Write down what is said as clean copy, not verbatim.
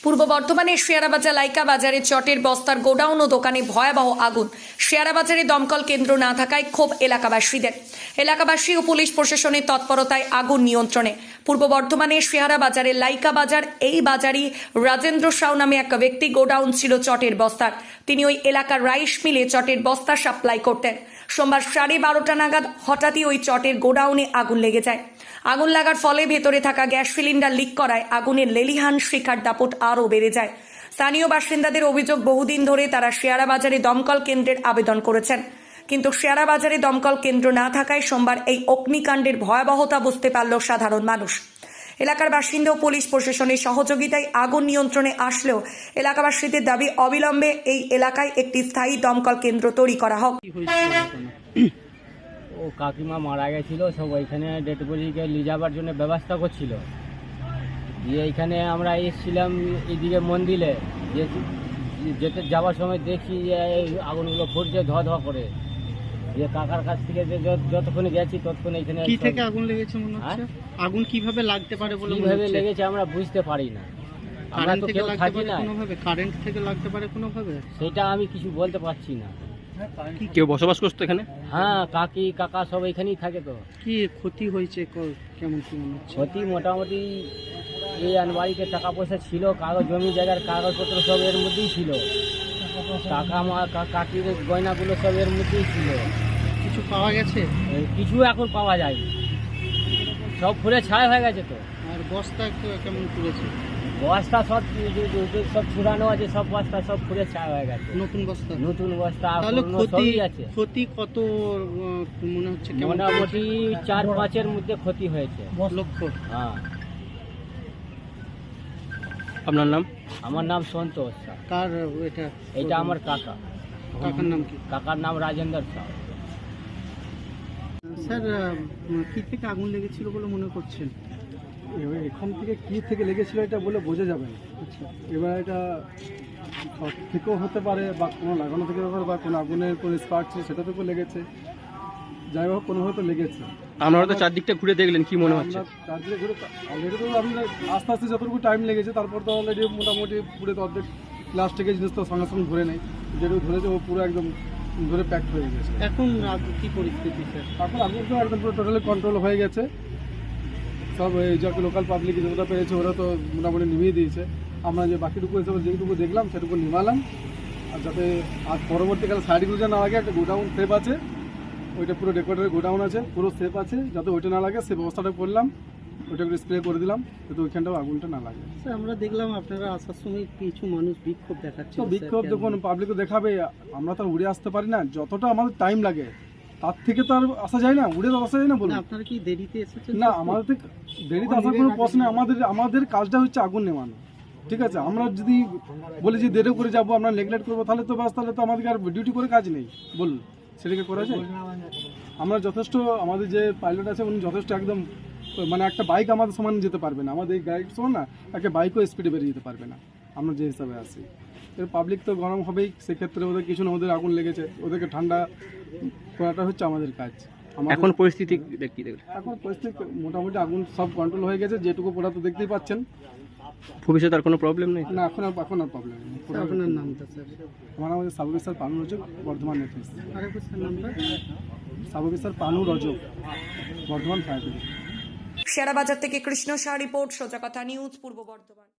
পূর্ব বর্ধমানের শেয়ারাবাজার লাইকা বাজারে চটের বস্তার গোডাউন ও দোকানে ভয়াবহ আগুন। শেয়ারাবাজারে দমকল কেন্দ্র না থাকায় ক্ষোভ এলাকাবাসীদের। এলাকাবাসী ও পুলিশ প্রশাসনের তৎপরতায় আগুন নিয়ন্ত্রণে। পূর্ব বর্ধমানের শেয়ারাবাজারের লাইকা বাজার, এই বাজারই রাজেন্দ্র সাউ নামে এক ব্যক্তি গোডাউন ছিল চটের বস্তার। তিনি ওই এলাকার রাইস মিলে চটের বস্তা সাপ্লাই করতেন। সোমবার 12:30 নাগাদ হঠাৎই ওই চটের গোডাউনে আগুন লেগে যায়। আগুন লাগার ফলে ভেতরে থাকা গ্যাস সিলিন্ডার লিক করায় আগুনের লেলিহান শিখার দাপট আরও বেড়ে যায়। স্থানীয় বাসিন্দাদের অভিযোগ, বহুদিন ধরে তারা শেয়ারাবাজারে দমকল কেন্দ্রের আবেদন করেছেন, কিন্তু শেয়ারাবাজারে দমকল কেন্দ্র না থাকায় সোমবার এই অগ্নিকাণ্ডের ভয়াবহতা বুঝতে পারল সাধারণ মানুষ। এলাকার বাসিন্দা ও পুলিশ প্রশাসনের সহযোগিতায় আগুন নিয়ন্ত্রণে আসলেও এলাকাবাসীদের দাবি অবিলম্বে এই এলাকায় একটি স্থায়ী দমকল কেন্দ্র তৈরি করা হোক। ও কাকিমা মারা গেছিল, সব ওইখানে ডেড বডিকে নিয়ে যাবার জন্য ব্যবস্থা করছিল। দিয়ে এইখানে আমরা এসেছিলাম এইদিকে মন্দিরে, যেতে যাওয়ার সময় দেখি যে এই আগুনগুলো ফুটছে ধোয়া ধোয়া করে। যে কাকার কাছ থেকে যতক্ষণে গেছি ততক্ষণ এইখানে কি থেকে আগুন লেগেছে মনে হচ্ছে? আগুন কিভাবে লাগতে পারে বলে মনে কিভাবে হচ্ছে? লেগেছে আমরা বুঝতে পারি না। আমরা কারেন্ট তো থেকে কেউ লাগতে থাকি পারে না, কোনোভাবে? কারেন্ট থেকে লাগতে পারে কোনোভাবে? সেটা আমি কিছু বলতে পারছি না। কেউ বসবাস করতো এখানে? হ্যাঁ, কাকি কাকা সব এখানেই থাকে। তো কি ক্ষতি হয়েছে কেমন কি মনে হচ্ছে? ক্ষতি মোটামুটি এই আলমারিতে টাকা পয়সা ছিল, কাগজ জমি জায়গার কাগজপত্র সব এর মধ্যেই ছিল, কাকা মা কাকির গয়নাগুলো সব এর মধ্যেই ছিল। কিছু পাওয়া গেছে? কিছু এখন পাওয়া যায়, সব ফুলে ছাই হয়ে গেছে। তো আর বস্তা কেমন করেছে? বস্তা সব সব ছুড়ানো আছে, সব বস্তা সব ফুলে ছাই হয়ে গেছে। নতুন বস্তা? নতুন বস্তা তাহলে সবই আছে। ক্ষতি কত মনে হচ্ছে? মোটামুটি 4-5-এর মধ্যে ক্ষতি হয়েছে। লক্ষ? হ্যাঁ। আপনার নাম? আমার নাম সন্তোষ। কার এটা? এটা আমার কাকা। কাকার নাম কি? কাকার নাম রাজেন্দ্র সাউ। স্যার, কি থেকে আগুন লেগেছিল বলে মনে করছেন? এখান থেকে কি থেকে লেগেছিল এটা বলে বোঝা যাবে না। আচ্ছা, এবার এটা শর্ট থেকেও হতে পারে, বা কোনো লাগানো থেকে হতে পারে, বা কোনো আগুনের কোনো স্পার্ক ছিল সেটা থেকেও লেগেছে। যাই হোক, কোনোভাবে তো লেগেছে। আপনারা তো চারদিকটা ঘুরে দেখলেন, কি মনে হচ্ছে? আমরা চারদিকে ঘুরে অলরেডি তো আমরা আস্তে আস্তে যতটুকু টাইম লেগেছে, তারপর তো অলরেডি মোটামুটি পুরো তো অর্ধেক প্লাস্টিকের জিনিস তো সঙ্গে সঙ্গে ধরে নেই, যেটুকু ধরেছে ও পুরো একদম ধরে প্যাক হয়ে গেছে। এখন কি পরিস্থিতি স্যার? এখন আগুন তো একদম পুরো টোটালি কন্ট্রোল হয়ে গেছে। সব এই যে লোকাল পাবলিক যতটা পেরেছে ওরা তো মোটামুটি নিভিয়ে দিয়েছে। আমরা যে বাকিটুকু হিসেবে যেটুকু দেখলাম সেটুকু নিমালাম। আর যাতে আর পরবর্তীকালে সাইডগুলো যেন না লাগে, একটা গোডাউন সেফ আছে, ওইটা পুরো ডেকোরেটরের গোডাউন আছে, পুরো সেফ আছে, যাতে ওইটা না লাগে সে ব্যবস্থাটা করলাম। ওইটা একটু স্প্রে করে দিলাম যাতে ওইখানটাও আগুনটা না লাগে। স্যার, আমরা দেখলাম আপনারা আসার সময় কিছু মানুষ বিক্ষোভ দেখাচ্ছে। তো বিক্ষোভ যখন পাবলিকও দেখাবে, আমরা তো আর উড়ে আসতে পারি না। যতটা আমাদের টাইম লাগে তার থেকে তো আর আসা যায় না, উড়ে তো আসা যায় না। বলুন, আপনারা কি দেরিতে এসেছেন? না, আমাদের দেরিতে আসার কোনো প্রশ্ন নেই। আমাদের কাজটা হচ্ছে আগুন নেওয়ানো, ঠিক আছে? আমরা যদি বলি যে দেরি করে যাবো, আমরা নেগলেক্ট করবো, তাহলে তো ব্যাস, তাহলে তো আমাদের আর ডিউটি করে কাজ নেই। বলুন, সেটাকে করা যায়? আমরা যথেষ্ট, আমাদের যে পাইলট আছে উনি যথেষ্ট, একদম মানে একটা বাইক আমাদের সমান যেতে পারবে না, আমাদের এই গাড়ির সমান না, একটা বাইকও স্পিডে বেরিয়ে যেতে পারবে না আমরা যে হিসাবে আসি। এর পাবলিক তো গরম হবেই, সেক্ষেত্রে ওদের কিছু না, ওদের আগুন লেগেছে, ওদেরকে ঠান্ডা করাটা হচ্ছে আমাদের কাজ। এখন পরিস্থিতি কি দেখলেন? এখন পরিস্থিতি মোটামুটি আগুন সব কন্ট্রোল হয়ে গেছে, যেটুকু পড়া তো দেখতেই পাচ্ছেন। ভবিষ্যতে আর কোনো প্রবলেম নেই? না, এখন আর প্রবলেম নেই। আপনার নামটা স্যার? আমার নাম হচ্ছে সাব অফিসার পানু রজক, বর্ধমান নেটফিস। আরেকবার স্যার নামটা? Sub officer Panu Rajak, Bardhaman fire brigade. শেয়ারাবাজার থেকে কৃষ্ণ শাহ রিপোর্ট, সোজা কথা নিউজ, পূর্ব বর্ধমান।